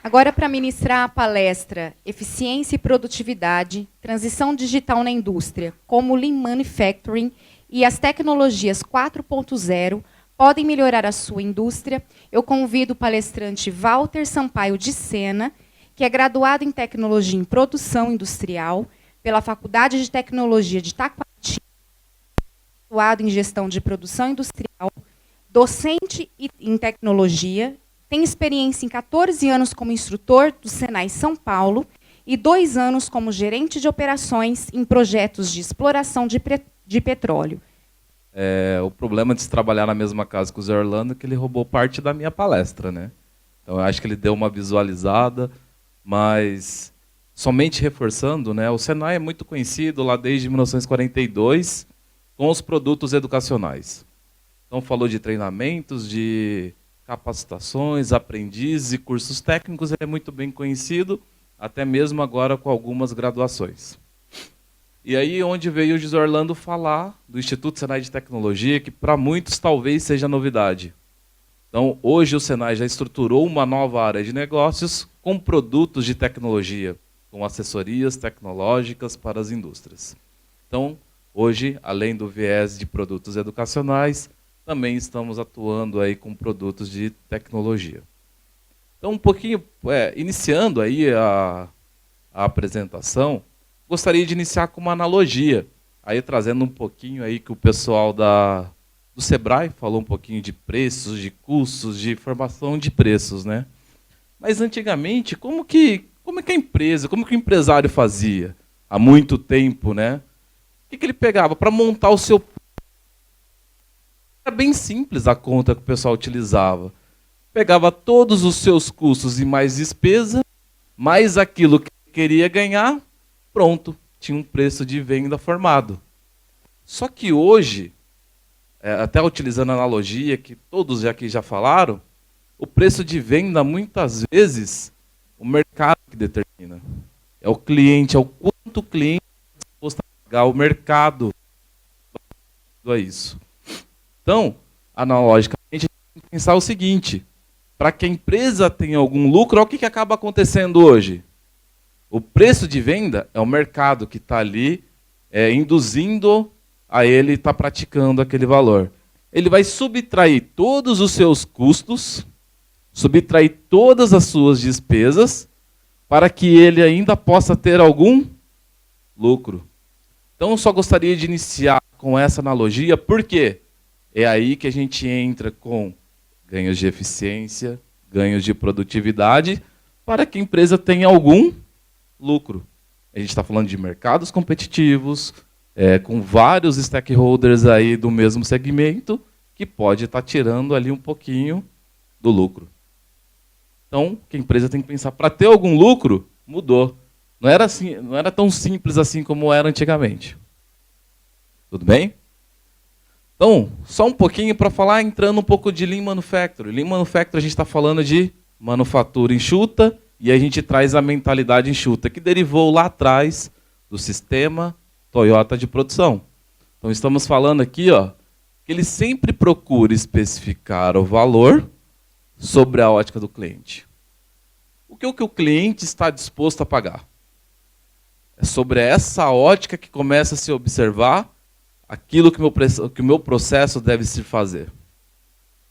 Agora, para ministrar a palestra Eficiência e Produtividade, Transição Digital na Indústria, como Lean Manufacturing e as tecnologias 4.0 podem melhorar a sua indústria, eu convido o palestrante Walter Sampaio de Sena, que é graduado em Tecnologia em Produção Industrial pela Faculdade de Tecnologia de Taquati, graduado em Gestão de Produção Industrial, docente em Tecnologia, tem experiência em 14 anos como instrutor do Senai São Paulo e 2 anos como gerente de operações em projetos de exploração de petróleo. O problema de se trabalhar na mesma casa que o Zé Orlando é que ele roubou parte da minha palestra, né? Então, eu acho que ele deu uma visualizada, mas somente reforçando, né? O Senai é muito conhecido lá desde 1942 com os produtos educacionais. Então, falou de treinamentos, de capacitações, aprendizes e cursos técnicos, ele é muito bem conhecido, até mesmo agora com algumas graduações. E aí onde veio o José Orlando falar do Instituto Senai de Tecnologia, que para muitos talvez seja novidade. Então, hoje o Senai já estruturou uma nova área de negócios com produtos de tecnologia, com assessorias tecnológicas para as indústrias. Então, hoje, além do viés de produtos educacionais, também estamos atuando aí com produtos de tecnologia. Então, um pouquinho, iniciando aí a apresentação, gostaria de iniciar com uma analogia, aí trazendo um pouquinho aí que o pessoal do Sebrae falou um pouquinho de preços, de custos, de formação de preços, né? Mas antigamente, como que a empresa, como que o empresário fazia há muito tempo, né? O que ele pegava para montar o seu... Era bem simples a conta que o pessoal utilizava. Pegava todos os seus custos e mais despesa, mais aquilo que queria ganhar, pronto, tinha um preço de venda formado. Só que hoje, até utilizando a analogia que todos aqui já falaram, o preço de venda, muitas vezes, o mercado que determina. É o cliente, é o quanto o cliente está disposto a pagar, o mercado a isso. Então, analogicamente, a gente tem que pensar o seguinte, para que a empresa tenha algum lucro, olha o que acaba acontecendo hoje. O preço de venda é o mercado que está ali induzindo a ele estar praticando aquele valor. Ele vai subtrair todos os seus custos, subtrair todas as suas despesas, para que ele ainda possa ter algum lucro. Então, eu só gostaria de iniciar com essa analogia, porque é aí que a gente entra com ganhos de eficiência, ganhos de produtividade, para que a empresa tenha algum lucro. A gente está falando de mercados competitivos, com vários stakeholders aí do mesmo segmento, que pode estar tirando ali um pouquinho do lucro. Então, o que a empresa tem que pensar, para ter algum lucro, mudou. Não era assim, não era tão simples assim como era antigamente. Tudo bem? Então, só um pouquinho para falar, entrando um pouco de Lean Manufacturing. Lean Manufacturing, a gente está falando de manufatura enxuta, e a gente traz a mentalidade enxuta, que derivou lá atrás do sistema Toyota de produção. Então, estamos falando aqui, que ele sempre procura especificar o valor sobre a ótica do cliente. O que o cliente está disposto a pagar? É sobre essa ótica que começa a se observar aquilo que o meu processo deve se fazer.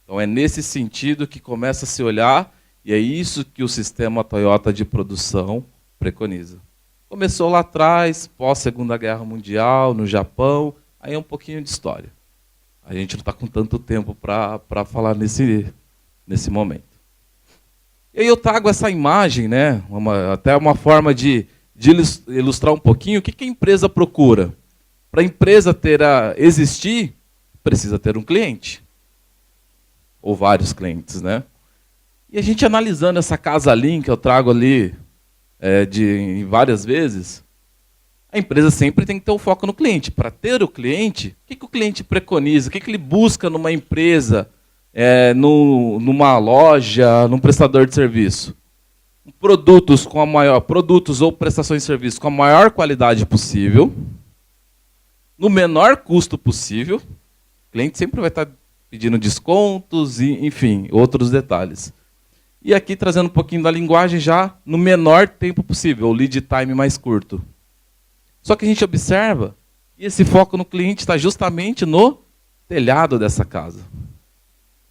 Então, é nesse sentido que começa a se olhar, e é isso que o sistema Toyota de produção preconiza. Começou lá atrás, pós-Segunda Guerra Mundial, no Japão, aí é um pouquinho de história. A gente não está com tanto tempo para falar nesse momento. E aí eu trago essa imagem, né, até uma forma de ilustrar um pouquinho o que a empresa procura. Para a empresa existir, precisa ter um cliente. Ou vários clientes, né? E a gente analisando essa casa Lean que eu trago ali em várias vezes, a empresa sempre tem que ter o foco no cliente. Para ter o cliente, o que o cliente preconiza? O que ele busca numa empresa, numa loja, num prestador de serviço? Produtos ou prestações de serviço com a maior qualidade possível, no menor custo possível. O cliente sempre vai estar pedindo descontos e, enfim, outros detalhes. E aqui trazendo um pouquinho da linguagem já no menor tempo possível, o lead time mais curto. Só que a gente observa que esse foco no cliente está justamente no telhado dessa casa.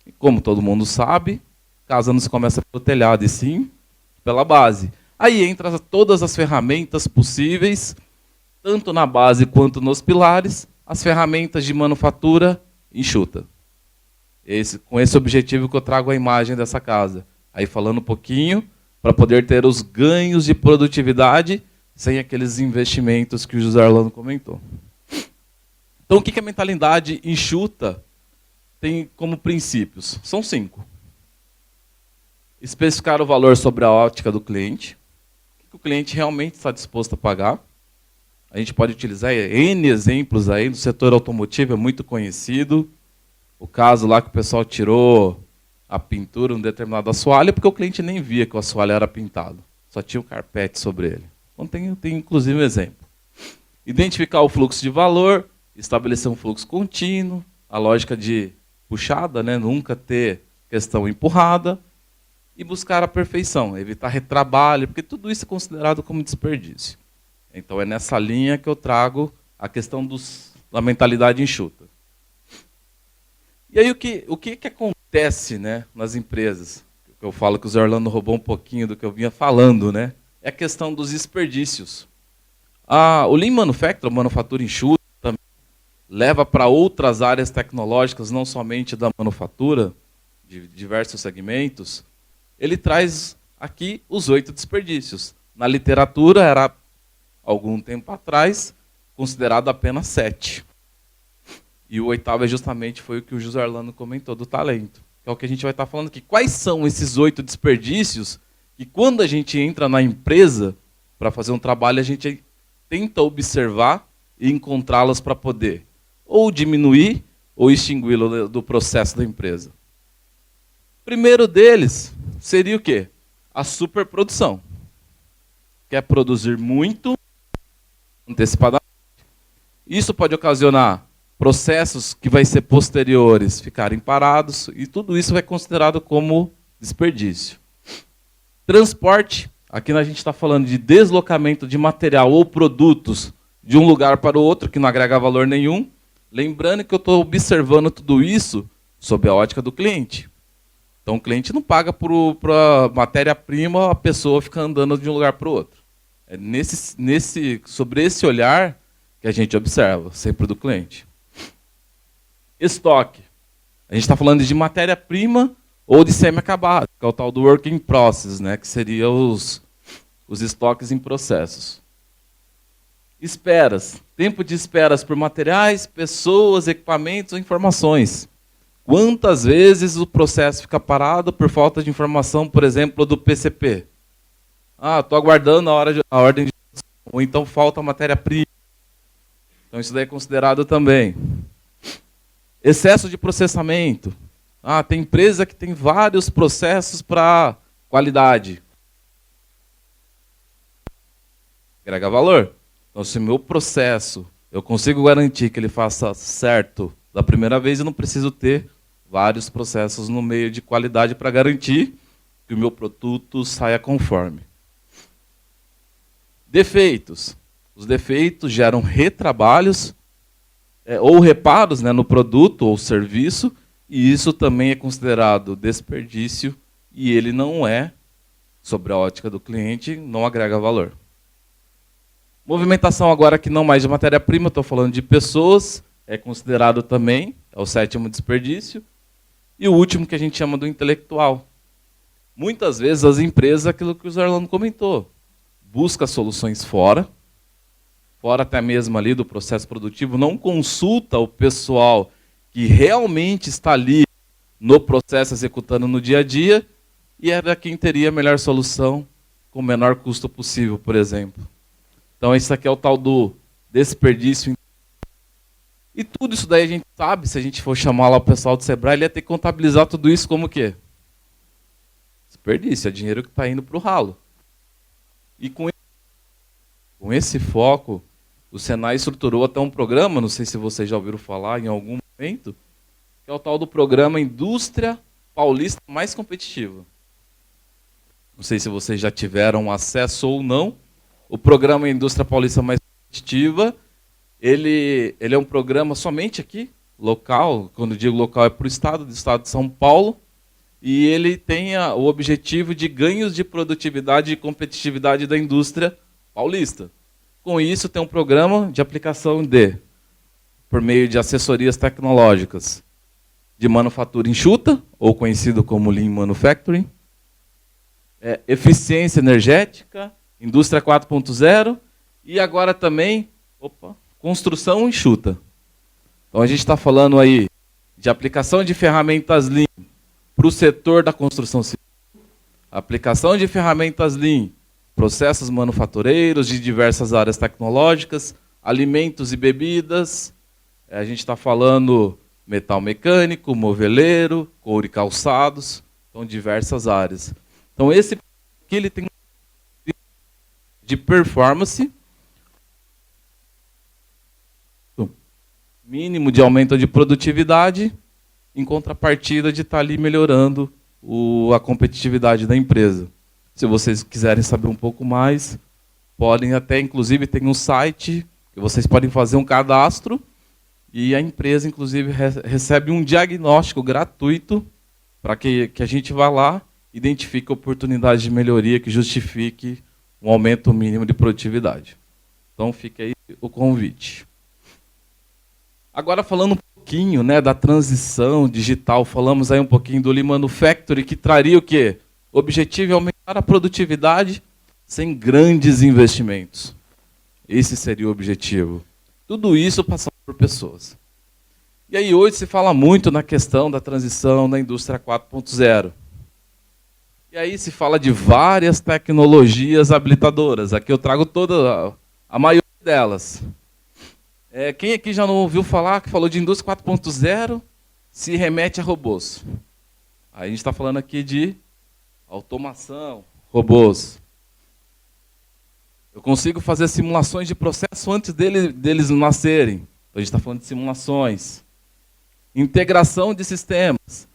E como todo mundo sabe, casa não se começa pelo telhado, e sim pela base. Aí entra todas as ferramentas possíveis, tanto na base quanto nos pilares, as ferramentas de manufatura enxuta. Com esse objetivo que eu trago a imagem dessa casa. Aí falando um pouquinho, para poder ter os ganhos de produtividade sem aqueles investimentos que o José Orlando comentou. Então, o que a mentalidade enxuta tem como princípios? São 5. Especificar o valor sobre a ótica do cliente. O que o cliente realmente está disposto a pagar. A gente pode utilizar N exemplos aí, no setor automotivo é muito conhecido. O caso lá que o pessoal tirou a pintura em um determinado assoalho, porque o cliente nem via que o assoalho era pintado. Só tinha um carpete sobre ele. Então tem inclusive um exemplo. Identificar o fluxo de valor, estabelecer um fluxo contínuo, a lógica de puxada, né? Nunca ter questão empurrada, e buscar a perfeição, evitar retrabalho, porque tudo isso é considerado como desperdício. Então é nessa linha que eu trago a questão da mentalidade enxuta. E aí o que acontece, né, nas empresas? Eu falo que o Zé Orlando roubou um pouquinho do que eu vinha falando, né? É a questão dos desperdícios. O Lean Manufacturing, manufatura enxuta, também leva para outras áreas tecnológicas, não somente da manufatura, de diversos segmentos. Ele traz aqui os 8 desperdícios. Na literatura, era, algum tempo atrás, considerado apenas 7. E o 8º justamente foi o que o José Orlando comentou, do talento. Que é o que a gente vai estar falando aqui. Quais são esses 8 desperdícios que, quando a gente entra na empresa para fazer um trabalho, a gente tenta observar e encontrá-los para poder ou diminuir ou extingui-lo do processo da empresa. O primeiro deles seria o quê? A superprodução. Quer produzir muito antecipadamente. Isso pode ocasionar processos que vai ser posteriores ficarem parados, e tudo isso é considerado como desperdício. Transporte, aqui a gente está falando de deslocamento de material ou produtos de um lugar para o outro, que não agrega valor nenhum. Lembrando que eu estou observando tudo isso sob a ótica do cliente. Então o cliente não paga por a matéria-prima, a pessoa fica andando de um lugar para o outro. É sobre esse olhar que a gente observa, sempre do cliente. Estoque. A gente está falando de matéria-prima ou de semi-acabado, que é o tal do work in process, né, que seria os estoques em processos. Esperas. Tempo de esperas por materiais, pessoas, equipamentos ou informações. Quantas vezes o processo fica parado por falta de informação, por exemplo, do PCP? Estou aguardando a ordem de... Ou então falta matéria-prima. Então isso daí é considerado também. Excesso de processamento. Tem empresa que tem vários processos para qualidade. Agrega valor. Então, se o meu processo, eu consigo garantir que ele faça certo da primeira vez, eu não preciso ter vários processos no meio de qualidade para garantir que o meu produto saia conforme. Defeitos. Os defeitos geram retrabalhos ou reparos, né, no produto ou serviço, e isso também é considerado desperdício, e ele não é, sobre a ótica do cliente, não agrega valor. Movimentação agora que não mais de matéria-prima, estou falando de pessoas, é considerado também, é o 7º desperdício. E o último que a gente chama do intelectual. Muitas vezes as empresas, aquilo que o Zé Orlando comentou, busca soluções fora até mesmo ali do processo produtivo, não consulta o pessoal que realmente está ali no processo executando no dia a dia, e era quem teria a melhor solução com o menor custo possível, por exemplo. Então isso aqui é o tal do desperdício. E tudo isso daí a gente sabe, se a gente for chamar lá o pessoal do Sebrae, ele ia ter que contabilizar tudo isso como o quê? Desperdício, é dinheiro que está indo para o ralo. E com esse foco, o Senai estruturou até um programa, não sei se vocês já ouviram falar em algum momento, que é o tal do programa Indústria Paulista Mais Competitiva. Não sei se vocês já tiveram acesso ou não. O programa Indústria Paulista Mais Competitiva, ele é um programa somente aqui, local. Quando eu digo local é para o estado de São Paulo. E ele tem o objetivo de ganhos de produtividade e competitividade da indústria paulista. Com isso, tem um programa de aplicação por meio de assessorias tecnológicas, de manufatura enxuta, ou conhecido como Lean Manufacturing, eficiência energética, indústria 4.0 e agora também construção enxuta. Então a gente está falando aí de aplicação de ferramentas Lean para o setor da construção civil, aplicação de ferramentas Lean, processos manufatureiros de diversas áreas tecnológicas, alimentos e bebidas. A gente está falando metal mecânico, moveleiro, couro e calçados, então diversas áreas. Então esse aqui ele tem de performance, mínimo de aumento de produtividade, em contrapartida de estar ali melhorando a competitividade da empresa. Se vocês quiserem saber um pouco mais, podem até, inclusive, tem um site que vocês podem fazer um cadastro e a empresa, inclusive, recebe um diagnóstico gratuito para que a gente vá lá, identifique oportunidades de melhoria que justifique um aumento mínimo de produtividade. Então, fica aí o convite. Agora, falando um pouquinho, né, da transição digital, falamos aí um pouquinho do Lean Manufacturing, que traria o quê? O objetivo é aumentar a produtividade sem grandes investimentos. Esse seria o objetivo. Tudo isso passando por pessoas. E aí hoje se fala muito na questão da transição da indústria 4.0. E aí se fala de várias tecnologias habilitadoras. Aqui eu trago a maioria delas. Quem aqui já não ouviu falar, que falou de indústria 4.0, se remete a robôs. Aí a gente está falando aqui de automação, robôs. Eu consigo fazer simulações de processo antes deles nascerem. Então a gente está falando de simulações. Integração de sistemas.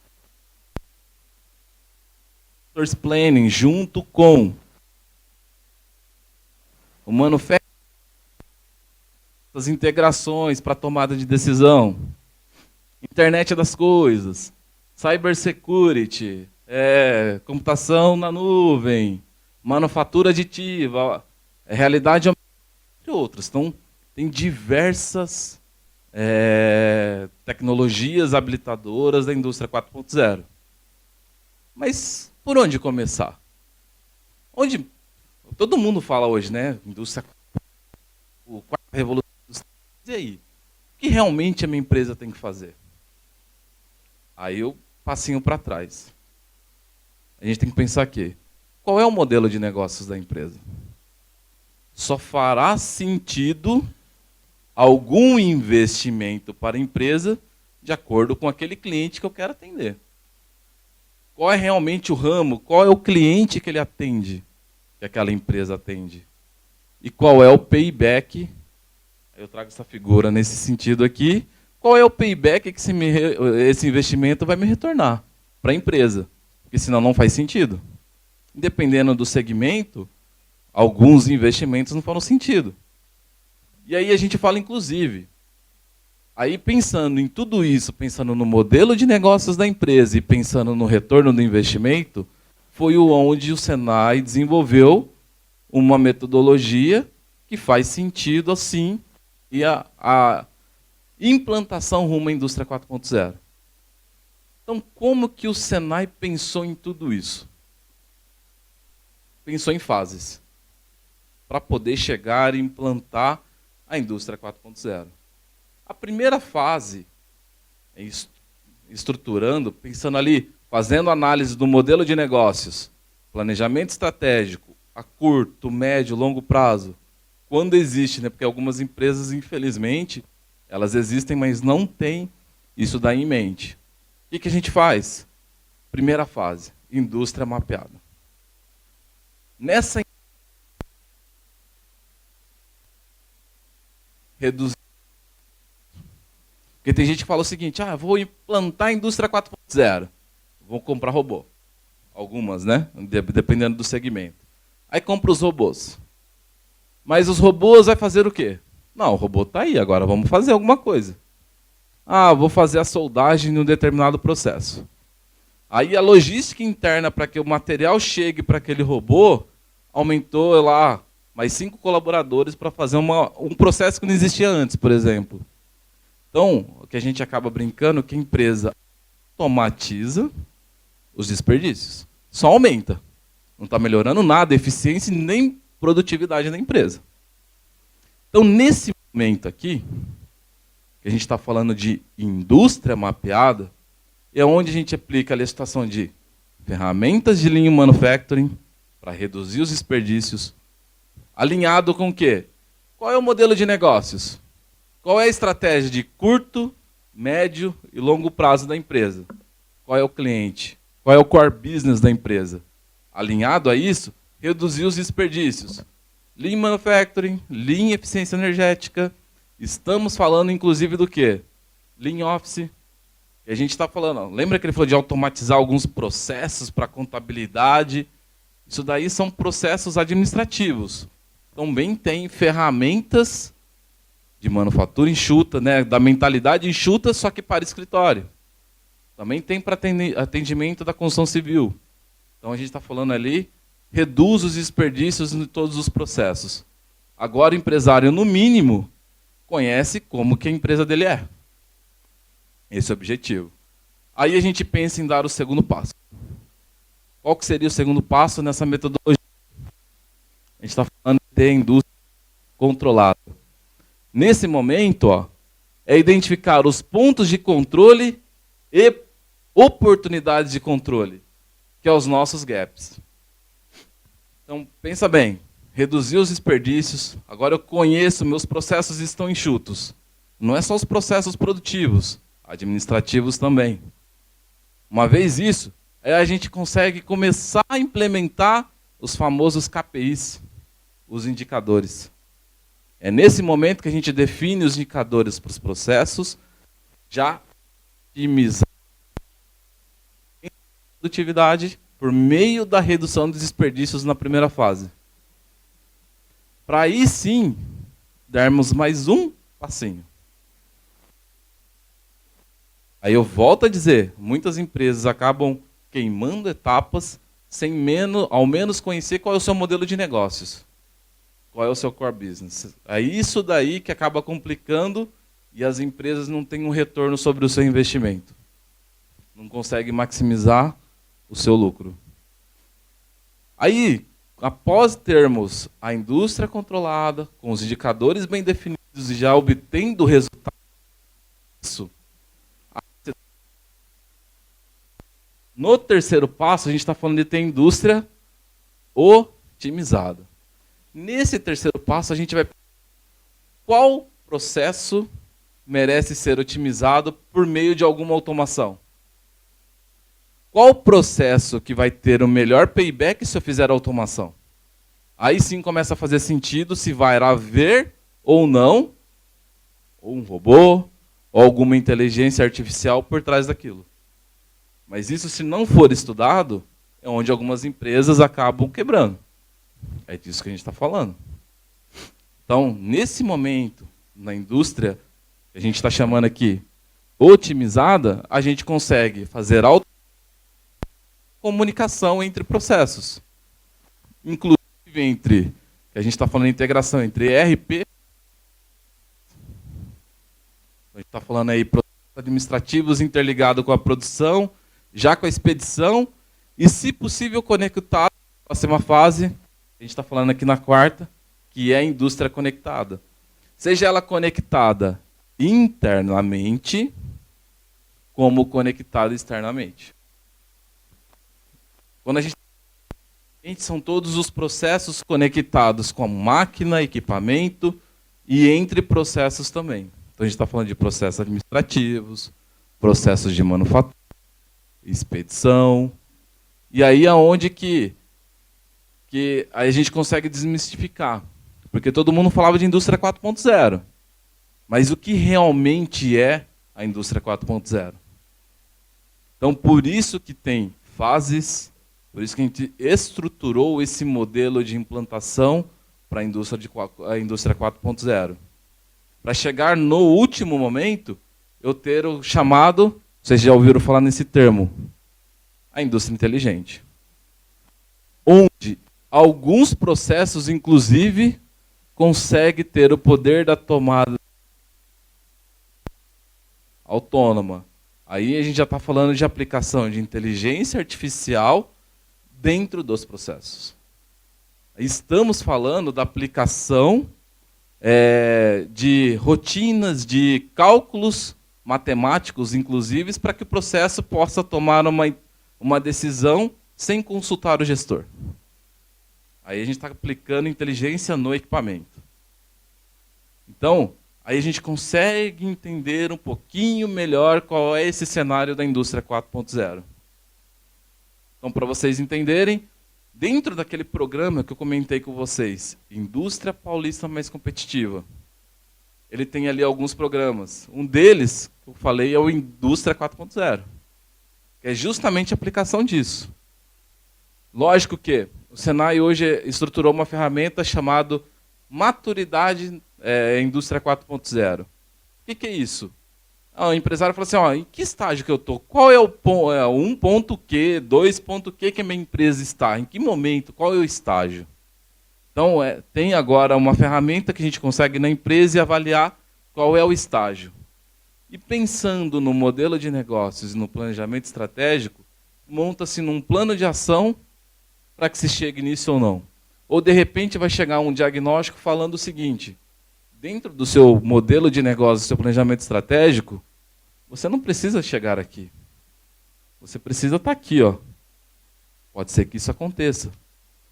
Resource Planning junto com o manufacturing, as integrações para tomada de decisão. Internet das coisas. Cybersecurity. Computação na nuvem. Manufatura aditiva. Realidade entre outros. Então, tem diversas tecnologias habilitadoras da indústria 4.0. Mas por onde começar? Todo mundo fala hoje, né? Indústria, o quarta revolução industrial. E aí? O que realmente a minha empresa tem que fazer? Aí eu passinho para trás. A gente tem que pensar aqui. Qual é o modelo de negócios da empresa? Só fará sentido algum investimento para a empresa de acordo com aquele cliente que eu quero atender. Qual é realmente o ramo? Qual é o cliente que ele atende, que aquela empresa atende? E qual é o payback? Eu trago essa figura nesse sentido aqui. Qual é o payback que esse investimento vai me retornar para a empresa? Porque senão não faz sentido. Dependendo do segmento, alguns investimentos não farão sentido. E aí a gente fala inclusive. Aí pensando em tudo isso, pensando no modelo de negócios da empresa e pensando no retorno do investimento, foi onde o Senai desenvolveu uma metodologia que faz sentido assim e a implantação rumo à indústria 4.0. Então, como que o Senai pensou em tudo isso? Pensou em fases para poder chegar e implantar a indústria 4.0. A primeira fase, estruturando, pensando ali, fazendo análise do modelo de negócios, planejamento estratégico a curto, médio, longo prazo, quando existe, né? Porque algumas empresas, infelizmente, elas existem, mas não têm isso daí em mente. O que a gente faz? Primeira fase, indústria mapeada. Nessa reduzir. Porque tem gente que fala o seguinte, vou implantar a indústria 4.0, vou comprar robô. algumas, né? Dependendo do segmento. Aí compra os robôs. Mas os robôs vai fazer o quê? Não, o robô está aí, agora vamos fazer alguma coisa. Ah, vou fazer a soldagem em um determinado processo. Aí a logística interna para que o material chegue para aquele robô aumentou lá mais 5 colaboradores para fazer um processo que não existia antes, por exemplo. Então, o que a gente acaba brincando é que a empresa automatiza os desperdícios. Só aumenta. Não está melhorando nada a eficiência nem produtividade da empresa. Então, nesse momento aqui, que a gente está falando de indústria mapeada, é onde a gente aplica a licitação de ferramentas de Lean Manufacturing para reduzir os desperdícios, alinhado com o quê? Qual é o modelo de negócios? Qual é a estratégia de curto, médio e longo prazo da empresa? Qual é o cliente? Qual é o core business da empresa? Alinhado a isso, reduzir os desperdícios. Lean Manufacturing, Lean Eficiência Energética. Estamos falando, inclusive, do quê? Lean Office. E a gente está falando, ó, lembra que ele falou de automatizar alguns processos para contabilidade? Isso daí são processos administrativos. Também tem ferramentas de manufatura enxuta, né, da mentalidade enxuta, só que para escritório. Também tem para atendimento da construção civil. Então a gente está falando ali, reduz os desperdícios em todos os processos. Agora o empresário, no mínimo, conhece como que a empresa dele é. Esse é o objetivo. Aí a gente pensa em dar o segundo passo. Qual que seria o segundo passo nessa metodologia? A gente está falando de ter a indústria controlada. Nesse momento, ó, é identificar os pontos de controle e oportunidades de controle, que é os nossos gaps. Então, pensa bem, reduzir os desperdícios, agora eu conheço, meus processos estão enxutos. Não é só os processos produtivos, administrativos também. Uma vez isso, aí a gente consegue começar a implementar os famosos KPIs, os indicadores. É nesse momento que a gente define os indicadores para os processos, já otimizar a produtividade por meio da redução dos desperdícios na primeira fase. Para aí sim, darmos mais um passinho. Aí eu volto a dizer, muitas empresas acabam queimando etapas sem ao menos conhecer qual é o seu modelo de negócios. Qual é o seu core business. É isso daí que acaba complicando e as empresas não têm um retorno sobre o seu investimento. Não conseguem maximizar o seu lucro. Aí, após termos a indústria controlada, com os indicadores bem definidos e já obtendo resultados disso, no terceiro passo, a gente está falando de ter indústria otimizada. Nesse terceiro passo, a gente vai... Qual processo merece ser otimizado por meio de alguma automação? Qual processo que vai ter o melhor payback se eu fizer a automação? Aí sim começa a fazer sentido se vai haver ou não, ou um robô, ou alguma inteligência artificial por trás daquilo. Mas isso, se não for estudado, é onde algumas empresas acabam quebrando. É disso que a gente está falando. Então, nesse momento, na indústria, que a gente está chamando aqui otimizada, a gente consegue fazer comunicação entre processos. Inclusive entre, a gente está falando de integração entre ERP, a gente está falando aí processos administrativos interligados com a produção, já com a expedição, e se possível conectado à próxima fase, a gente está falando aqui na quarta, que é a indústria conectada. Seja ela conectada internamente, como conectada externamente. Quando a gente são todos os processos conectados com a máquina, equipamento e entre processos também. Então a gente está falando de processos administrativos, processos de manufatura, expedição. E aí é onde que a gente consegue desmistificar. Porque todo mundo falava de indústria 4.0. Mas o que realmente é a indústria 4.0? Então, por isso que tem fases, Por isso que a gente estruturou esse modelo de implantação para a indústria 4.0. Para chegar no último momento, eu ter o chamado, vocês já ouviram falar nesse termo, a indústria inteligente. Onde alguns processos, inclusive, conseguem ter o poder da tomada autônoma. Aí a gente já está falando de aplicação de inteligência artificial dentro dos processos. Estamos falando da aplicação de rotinas, de cálculos matemáticos, inclusive, para que o processo possa tomar uma decisão sem consultar o gestor. Aí a gente está aplicando inteligência no equipamento. Então, aí a gente consegue entender um pouquinho melhor qual é esse cenário da indústria 4.0. Então, para vocês entenderem, dentro daquele programa que eu comentei com vocês, Indústria Paulista Mais Competitiva, ele tem ali alguns programas. Um deles, que eu falei, é o Indústria 4.0, que é justamente a aplicação disso. Lógico que o Senai hoje estruturou uma ferramenta chamada Maturidade Indústria 4.0. O que é isso? O empresário fala assim, em que estágio que eu estou? Qual é o 1.Q, 2.Q que a minha empresa está? Em que momento? Qual é o estágio? Então, tem agora uma ferramenta que a gente consegue na empresa e avaliar qual é o estágio. E pensando no modelo de negócios e no planejamento estratégico, monta-se num plano de ação para que se chegue nisso ou não. Ou, de repente, vai chegar um diagnóstico falando o seguinte: dentro do seu modelo de negócio, do seu planejamento estratégico, você não precisa chegar aqui. Você precisa estar aqui. Pode ser que isso aconteça.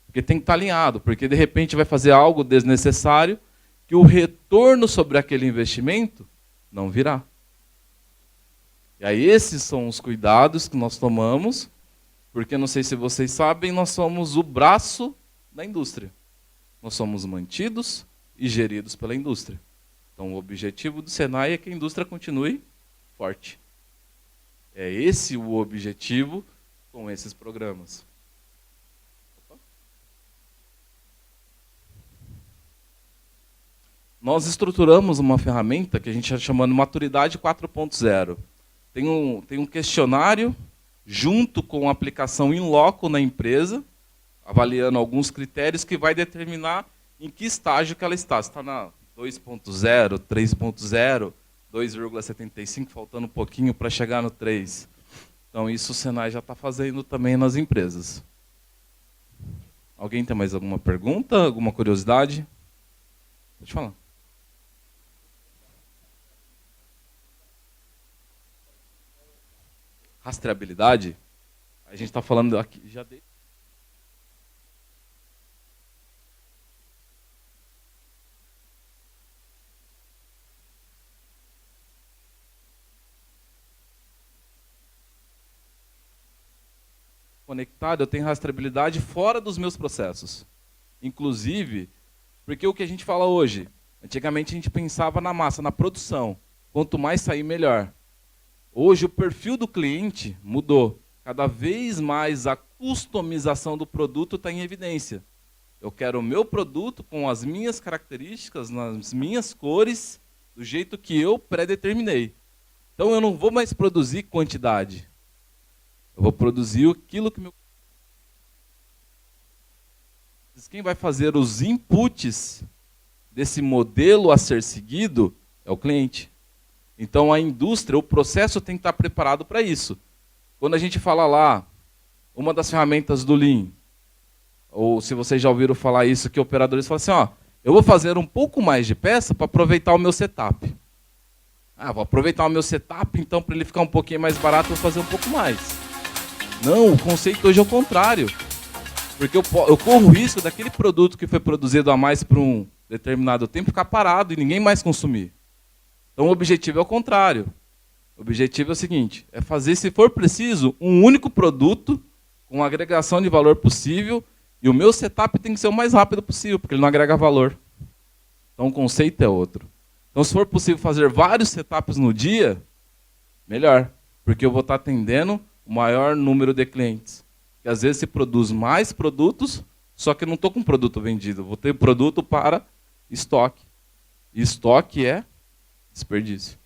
Porque tem que estar alinhado, porque de repente vai fazer algo desnecessário que o retorno sobre aquele investimento não virá. E aí esses são os cuidados que nós tomamos, porque não sei se vocês sabem, nós somos o braço da indústria. Nós somos mantidos e geridos pela indústria. Então o objetivo do Senai é que a indústria continue forte. É esse o objetivo com esses programas. Nós estruturamos uma ferramenta que a gente está chamando Maturidade 4.0. Tem um questionário junto com a aplicação in loco na empresa, avaliando alguns critérios que vai determinar em que estágio que ela está. Se está na 2.0, 3.0, 2,75, faltando um pouquinho para chegar no 3. Então isso o Senai já está fazendo também nas empresas. Alguém tem mais alguma pergunta, alguma curiosidade? Pode falar. Rastreabilidade, a gente está falando aqui já de... conectado, eu tenho rastreabilidade fora dos meus processos. Inclusive, porque o que a gente fala hoje, antigamente a gente pensava na massa, na produção. Quanto mais sair, melhor. Hoje o perfil do cliente mudou. Cada vez mais a customização do produto está em evidência. Eu quero o meu produto com as minhas características, nas minhas cores, do jeito que eu pré-determinei. Então eu não vou mais produzir quantidade. Eu vou produzir aquilo que meu... Quem vai fazer os inputs desse modelo a ser seguido é o cliente. Então, a indústria, o processo tem que estar preparado para isso. Quando a gente fala lá, uma das ferramentas do Lean, ou se vocês já ouviram falar isso, que operadores falam assim, eu vou fazer um pouco mais de peça para aproveitar o meu setup. Vou aproveitar o meu setup, então, para ele ficar um pouquinho mais barato, eu vou fazer um pouco mais. Não, o conceito hoje é o contrário. Porque eu corro o risco daquele produto que foi produzido a mais por um determinado tempo ficar parado e ninguém mais consumir. Então o objetivo é o contrário. O objetivo é o seguinte, é fazer, se for preciso, um único produto com agregação de valor possível e o meu setup tem que ser o mais rápido possível, porque ele não agrega valor. Então o conceito é outro. Então se for possível fazer vários setups no dia, melhor, porque eu vou estar atendendo o maior número de clientes. Porque às vezes se produz mais produtos, só que eu não estou com produto vendido. Vou ter produto para estoque. E estoque é desperdício.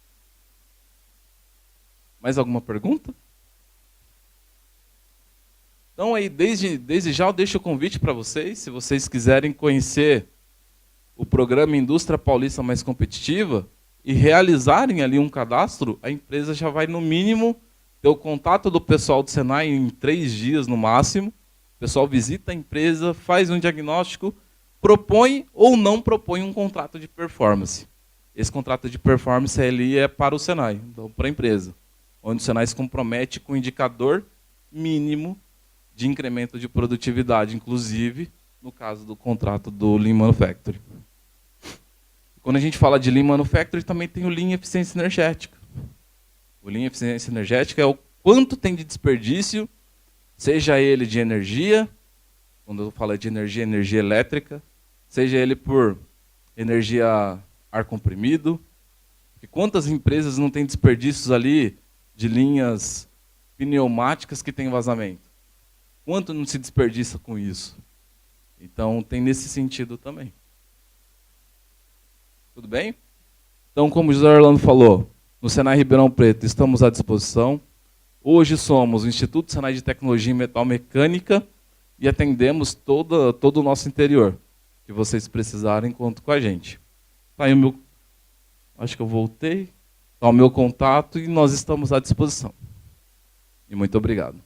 Mais alguma pergunta? Então, aí, desde já, eu deixo o convite para vocês. Se vocês quiserem conhecer o programa Indústria Paulista Mais Competitiva e realizarem ali um cadastro, a empresa já vai, no mínimo, ter o contato do pessoal do Senai em 3 dias, no máximo. O pessoal visita a empresa, faz um diagnóstico, propõe ou não propõe um contrato de performance. Esse contrato de performance ali é para o Senai, então para a empresa, onde o Senai se compromete com um indicador mínimo de incremento de produtividade, inclusive no caso do contrato do Lean Manufacturing. Quando a gente fala de Lean Manufacturing, também tem o Lean Eficiência Energética. O Lean Eficiência Energética é o quanto tem de desperdício, seja ele de energia, quando eu falo de energia, energia elétrica, seja ele por energia ar comprimido. E quantas empresas não têm desperdícios ali de linhas pneumáticas que têm vazamento? Quanto não se desperdiça com isso? Então, tem nesse sentido também. Tudo bem? Então, como o José Orlando falou, no Senai Ribeirão Preto estamos à disposição. Hoje somos o Instituto Senai de Tecnologia em Metal Mecânica e atendemos todo o nosso interior. Que vocês precisarem, conto com a gente. Tá aí o meu... Acho que eu voltei. Tá o meu contato e nós estamos à disposição. E muito obrigado.